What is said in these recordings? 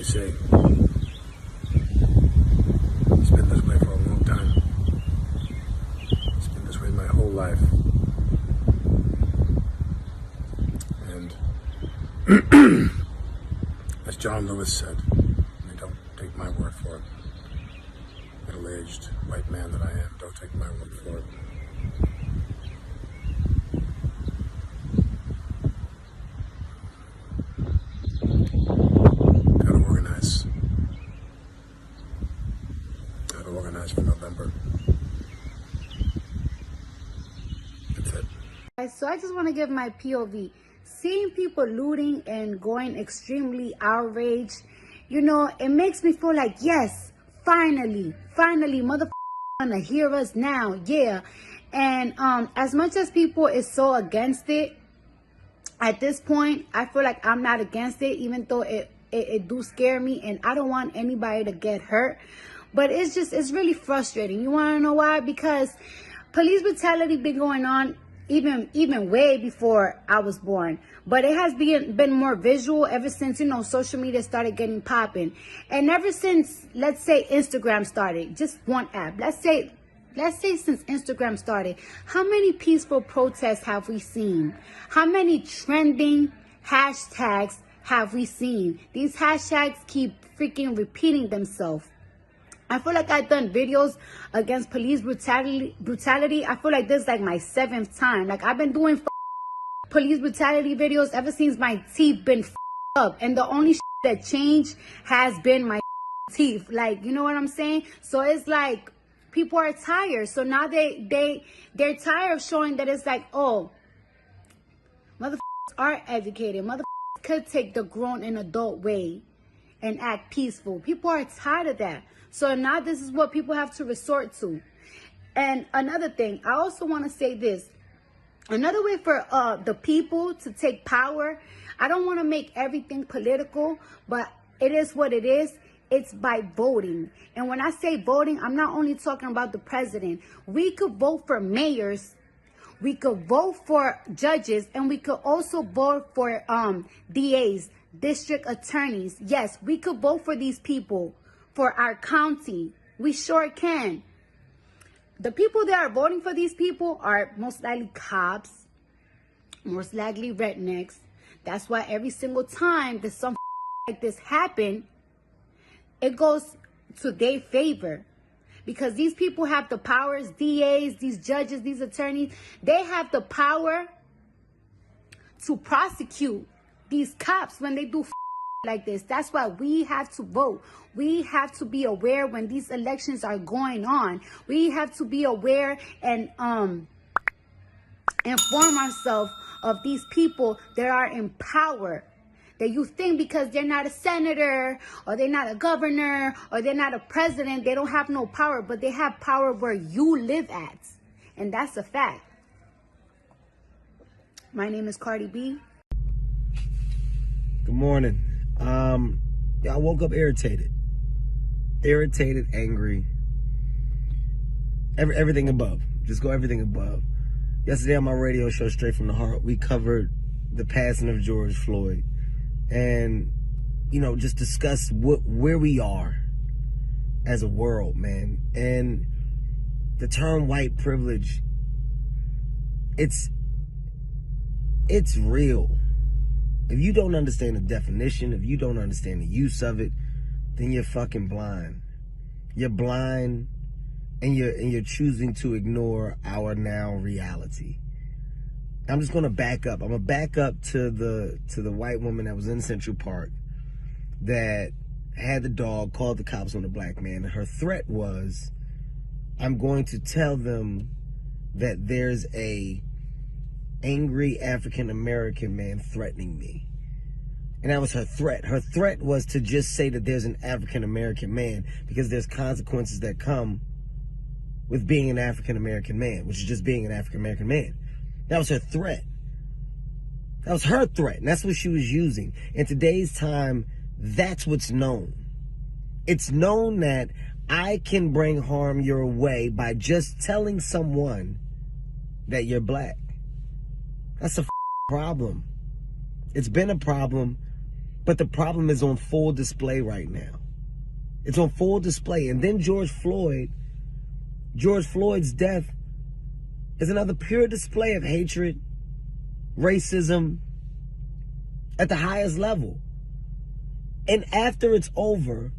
say. It's been this way for a long time. It's been this way my whole life. And as John Lewis said, and don't take my word for it, middle-aged white man that I am, don't take my word for it. Gotta organize for November. That's it. So I just want to give my POV. Seeing people looting and going extremely outraged, you know, it makes me feel like, yes, finally, motherfuckers gonna hear us now, yeah. And as much as people is so against it, at this point, I feel like I'm not against it, even though it do scare me, and I don't want anybody to get hurt. But it's really frustrating. You want to know why? Because police brutality been going on even way before I was born. But it has been more visual ever since, you know, social media started getting popping. And ever since, let's say, Instagram started, just one app. Let's say since Instagram started, how many peaceful protests have we seen? How many trending hashtags have we seen? These hashtags keep freaking repeating themselves. I feel like I've done videos against police brutality. I feel like this is like my 7th time. Like, I've been doing police brutality videos ever since my teeth been up. And the only that changed has been my teeth. Like, you know what I'm saying? So it's like people are tired. So now they're tired of showing that it's like, oh, motherfuckers are educated. Motherfuckers could take the grown and adult way and act peaceful. People are tired of that. So now this is what people have to resort to. And another thing, I also want to say this. Another way for the people to take power, I don't want to make everything political, but it is what it is. It's by voting. And when I say voting, I'm not only talking about the president. We could vote for mayors, we could vote for judges, and we could also vote for DAs, district attorneys. Yes, we could vote for these people for our county. We sure can. The people that are voting for these people are most likely cops, most likely rednecks. That's why every single time that some like this happen, it goes to their favor. Because these people have the powers, DAs, these judges, these attorneys, they have the power to prosecute these cops when they do like this. That's why we have to vote. We have to be aware when these elections are going on. We have to be aware and inform ourselves of these people that are in power. That you think because they're not a senator or they're not a governor or they're not a president, they don't have no power, but they have power where you live at. And that's a fact. My name is Cardi B. Good morning. Yeah, I woke up irritated, angry, everything above. Just go everything above. Yesterday on my radio show, Straight from the Heart, we covered the passing of George Floyd, and you know, just discussed where we are as a world, man. And the term white privilege, it's real. If you don't understand the definition, if you don't understand the use of it, then you're fucking blind. You're blind, and you're choosing to ignore our now reality. I'm just gonna back up. I'm gonna back up to the white woman that was in Central Park that had the dog, called the cops on the black man, and her threat was, I'm going to tell them that there's a angry African-American man threatening me. And that was her threat. Her threat was to just say that there's an African-American man, because there's consequences that come with being an African-American man, which is just being an African-American man. That was her threat. That was her threat, and that's what she was using. In today's time, that's what's known. It's known that I can bring harm your way by just telling someone that you're black. That's a problem. It's been a problem But the problem is on full display right now. It's on full display. And then George Floyd's death is another pure display of hatred, racism at the highest level. And after it's over,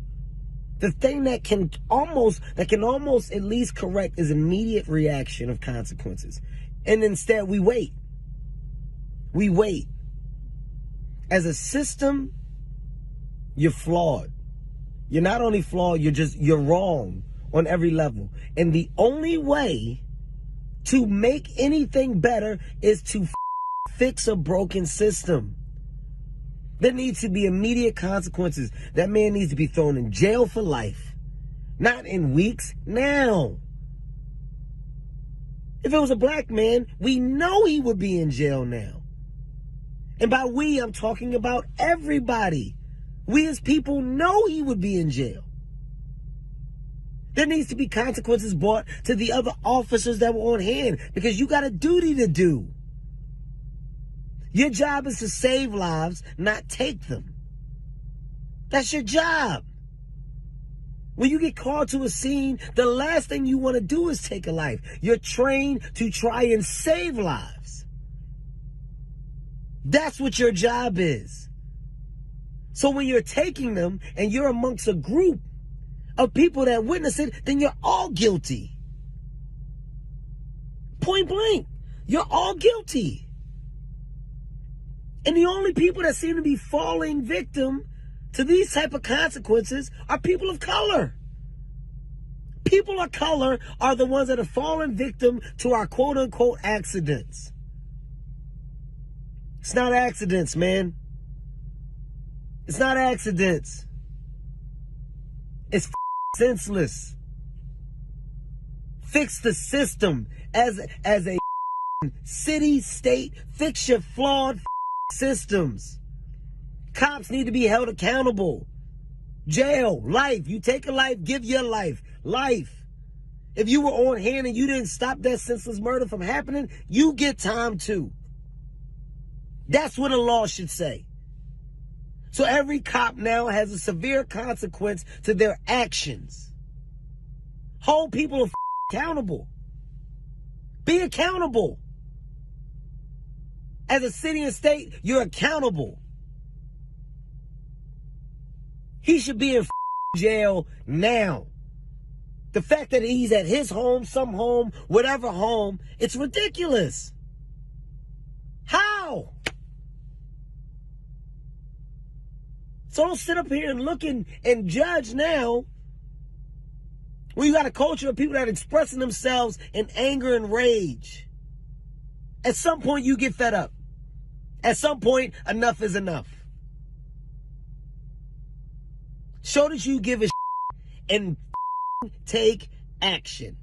the thing that can almost at least correct is immediate reaction of consequences. And instead we wait. We wait. As a system, you're flawed. You're not only flawed, you're wrong on every level. And the only way to make anything better is to fix a broken system. There needs to be immediate consequences. That man needs to be thrown in jail for life. Not in weeks, now. If it was a black man, we know he would be in jail now. And by we, I'm talking about everybody. We as people know he would be in jail. There needs to be consequences brought to the other officers that were on hand, because you got a duty to do. Your job is to save lives, not take them. That's your job. When you get called to a scene, the last thing you want to do is take a life. You're trained to try and save lives. That's what your job is. So when you're taking them and you're amongst a group of people that witness it, then you're all guilty. Point blank. You're all guilty. And the only people that seem to be falling victim to these type of consequences are people of color. People of color are the ones that have fallen victim to our quote-unquote accidents. It's not accidents, man. It's not accidents. It's senseless. Fix the system as a city, state. Fix your flawed systems. Cops need to be held accountable. Jail, life. You take a life, give your life. Life. If you were on hand and you didn't stop that senseless murder from happening, you get time too. That's what a law should say. So every cop now has a severe consequence to their actions. Hold people accountable. Be accountable. As a city and state, you're accountable. He should be in jail now. The fact that he's at his home, some home, whatever home, it's ridiculous. How? So don't sit up here and look and judge now. When you got a culture of people that are expressing themselves in anger and rage. At some point, you get fed up. At some point, enough is enough. Show that you give a and take action.